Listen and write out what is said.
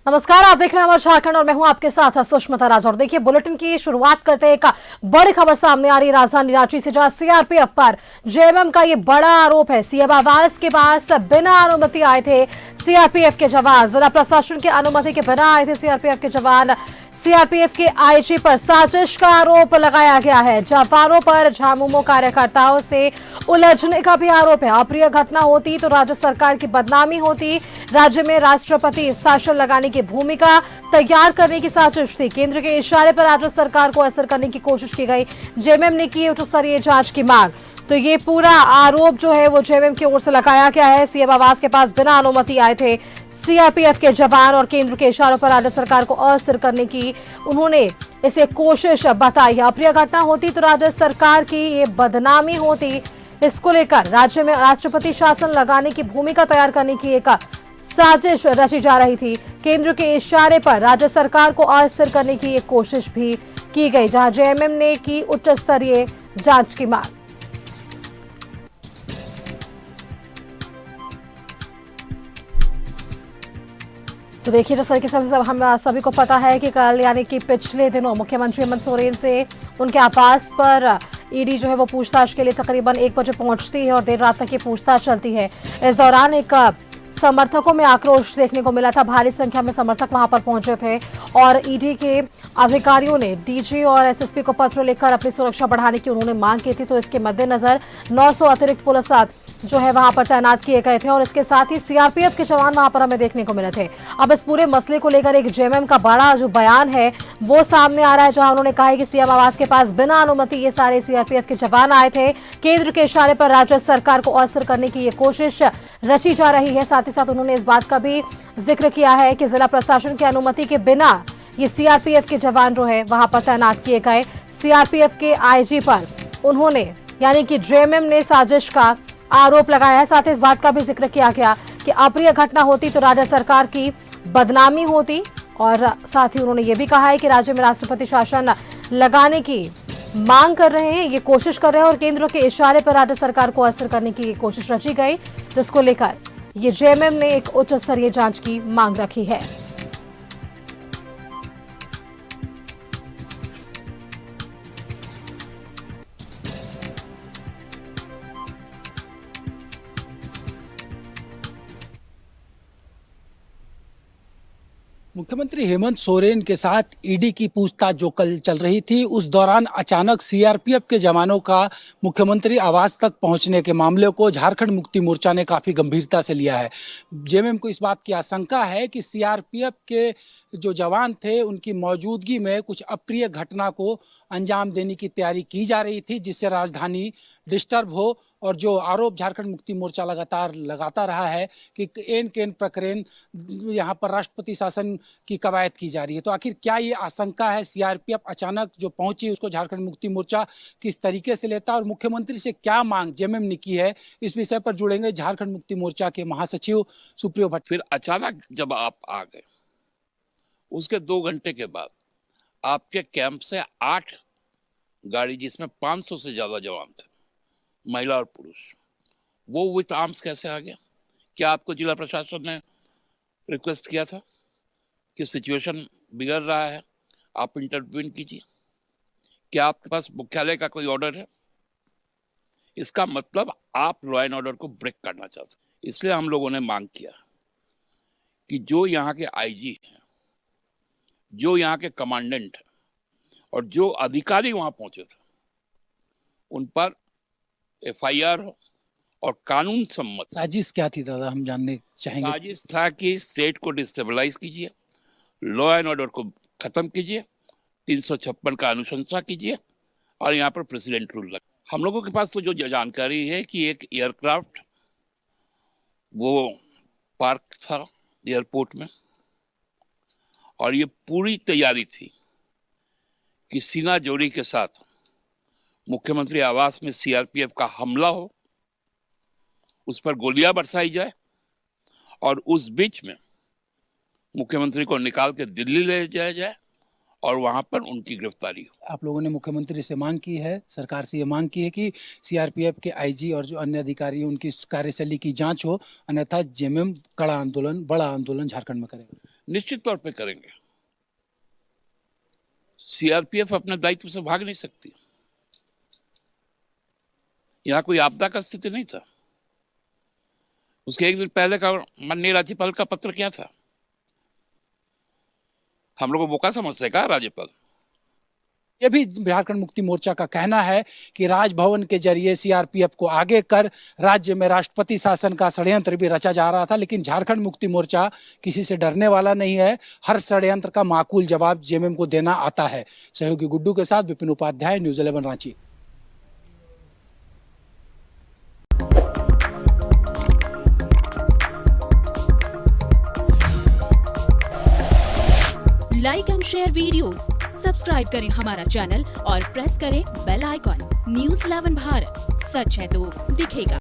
नमस्कार, आप देख रहे हैं हमारे झारखंड और मैं हूं आपके साथ सुष्मिता राज। और देखिए, बुलेटिन की शुरुआत करते हैं। एक बड़ी खबर सामने आ रही है राजधानी रांची से, जहां सीआरपीएफ पर जेएमएम का ये बड़ा आरोप है। सीएम आवास के पास बिना अनुमति आए थे सीआरपीएफ के जवान। जिला प्रशासन की अनुमति के बिना आए थे सीआरपीएफ के जवान। सीआरपीएफ के आईजी पर साजिश का आरोप लगाया गया है। जवानों पर झामुमो कार्यकर्ताओं से उलझने का भी आरोप है। अप्रिय घटना होती तो राज्य सरकार की बदनामी होती। राज्य में राष्ट्रपति शासन लगाने की भूमिका तैयार करने की साजिश थी। केंद्र के इशारे पर राज्य सरकार को असर करने की कोशिश की गई। जेएमएम ने की उच्च स्तरीय जांच की मांग। तो ये पूरा आरोप जो है वो जेएमएम की ओर से लगाया गया है। सीएम आवास के पास बिना अनुमति आए थे सीआरपीएफ के जवान और केंद्र के इशारों पर राज्य सरकार को असर करने की उन्होंने इसे कोशिश बताई है। अप्रिय घटना होती तो राज्य सरकार की ये बदनामी होती। इसको लेकर राज्य में राष्ट्रपति शासन लगाने की भूमिका तैयार करने की एक साजिश रची जा रही थी। केंद्र के इशारे पर राज्य सरकार को अस्थिर करने की एक कोशिश भी की गई, जहां जेएमएम ने की उच्च स्तरीय जांच की मांग। तो देखिए, जिस तरीके से हम सभी को पता है कि कल यानी कि पिछले दिनों मुख्यमंत्री हेमंत सोरेन से उनके आवास पर ईडी जो है वो पूछताछ के लिए तकरीबन 1 बजे पहुंचती है और देर रात तक ये पूछताछ चलती है। इस दौरान एक समर्थकों में आक्रोश देखने को मिला था। भारी संख्या में समर्थक वहां पर पहुंचे थे और ईडी के अधिकारियों ने डीजी और एसएसपी को पत्र लिखकर अपनी सुरक्षा बढ़ाने की उन्होंने मांग की थी। तो इसके मद्देनजर 900 अतिरिक्त पुलिस जो है वहां पर तैनात किए गए थे और इसके साथ ही सीआरपीएफ के जवान वहां पर हमें देखने को मिले थे। अब इस पूरे मसले को लेकर एक जेएमएम का बड़ा जो बयान है वो सामने आ रहा है, जहां उन्होंने कहा है कि सीएम आवास के पास बिना अनुमति ये सारे सीआरपीएफ के जवान आए थे। केंद्र के इशारे पर राज्य सरकार को असर करने की ये कोशिश रची जा रही है। साथ ही साथ उन्होंने इस बात का भी जिक्र किया है कि जिला प्रशासन की अनुमति के बिना ये सीआरपीएफ के जवान जो है वहां पर तैनात किए गए। सीआरपीएफ के आईजी पर उन्होंने यानी कि जेएमएम ने साजिश का आरोप लगाया है। साथ ही इस बात का भी जिक्र किया गया कि अप्रिय घटना होती तो राज्य सरकार की बदनामी होती। और साथ ही उन्होंने ये भी कहा है कि राज्य में राष्ट्रपति शासन लगाने की मांग कर रहे हैं, ये कोशिश कर रहे हैं और केंद्र के इशारे पर राज्य सरकार को असर करने की कोशिश रची गई, जिसको लेकर ये जेएमएम ने एक उच्च स्तरीय जांच की मांग रखी है। मुख्यमंत्री हेमंत सोरेन के साथ ईडी की पूछताछ जो कल चल रही थी, उस दौरान अचानक सीआरपीएफ के जवानों का मुख्यमंत्री आवास तक पहुंचने के मामले को झारखंड मुक्ति मोर्चा ने काफ़ी गंभीरता से लिया है। जेएमएम को इस बात की आशंका है कि सीआरपीएफ के जो जवान थे उनकी मौजूदगी में कुछ अप्रिय घटना को अंजाम देने की तैयारी की जा रही थी, जिससे राजधानी डिस्टर्ब हो। और जो आरोप झारखंड मुक्ति मोर्चा लगातार लगाता रहा है कि एन केन प्रकरण यहाँ पर राष्ट्रपति शासन की कवायद की जा रही है, तो आखिर क्या ये आशंका है? सीआरपीएफ अचानक जो पहुंची उसको झारखंड मुक्ति मोर्चा किस तरीके से लेता है और मुख्यमंत्री से क्या मांग जेएमएम ने की है, इस विषय पर जुड़ेंगे झारखंड मुक्ति मोर्चा के महासचिव सुप्रियो भट्ट। फिर अचानक जब आप आ गए, उसके 2 घंटे के बाद आपके कैंप से 8 गाड़ी, जिसमें 500 से ज्यादा जवान थे, महिला और पुरुष, वो विथ आर्म्स कैसे आ गया? क्या आपको जिला प्रशासन ने रिक्वेस्ट किया था कि सिचुएशन बिगड़ रहा है, आप इंटरवीन कीजिए? क्या आपके पास मुख्यालय का कोई ऑर्डर है? इसका मतलब आप लॉ एंड ऑर्डर को ब्रेक करना चाहते हैं। इसलिए हम लोगों ने मांग किया कि जो यहाँ के आईजी हैं, जो यहाँ के कमांडेंट हैं और जो अधिकारी वहां पहुंचे थे, उन पर एफआईआर हो और कानून सम्मत। साजिश क्या थी दादा, हम जानने चाहेंगे। साजिश था कि स्टेट को डिस्टेबलाइज कीजिए, लॉ एंड ऑर्डर को खत्म कीजिए, 356 का अनुशंसा कीजिए और यहाँ पर प्रेसिडेंट रूल लगे। हम लोगों के पास तो जो जानकारी है कि एक एयरक्राफ्ट वो पार्क था एयरपोर्ट में और ये पूरी तैयारी थी कि सीना जोड़ी के साथ मुख्यमंत्री आवास में सीआरपीएफ का हमला हो, उस पर गोलियां बरसाई जाए और उस बीच में मुख्यमंत्री को निकाल के दिल्ली ले जाया जाए और वहां पर उनकी गिरफ्तारी हो। आप लोगों ने मुख्यमंत्री से मांग की है, सरकार से ये मांग की है कि सीआरपीएफ के आईजी और जो अन्य अधिकारी उनकी कार्यशैली की जांच हो, अन्यथा जेएमएम बड़ा आंदोलन झारखंड में करेगा। निश्चित तौर पे करेंगे। सीआरपीएफ अपने दायित्व से भाग नहीं सकती। यहां कोई आपदा का स्थिति नहीं था। उसके एक दिन पहले का माननीय राज्यपाल का पत्र क्या था? हम लोग को बोका समझते का राज्यपाल? ये भी झारखंड मुक्ति मोर्चा का कहना है कि राजभवन के जरिए सीआरपीएफ को आगे कर राज्य में राष्ट्रपति शासन का षड्यंत्र भी रचा जा रहा था, लेकिन झारखंड मुक्ति मोर्चा किसी से डरने वाला नहीं है। हर षड्यंत्र का माकूल जवाब जेएमएम को देना आता है। सहयोगी गुड्डू के साथ Vipin Upadhyay, news 11 Ranchi. Like and share videos, subscribe करें हमारा चैनल और प्रेस करें बेल आइकॉन। न्यूज़ 11 भारत, सच है तो दिखेगा।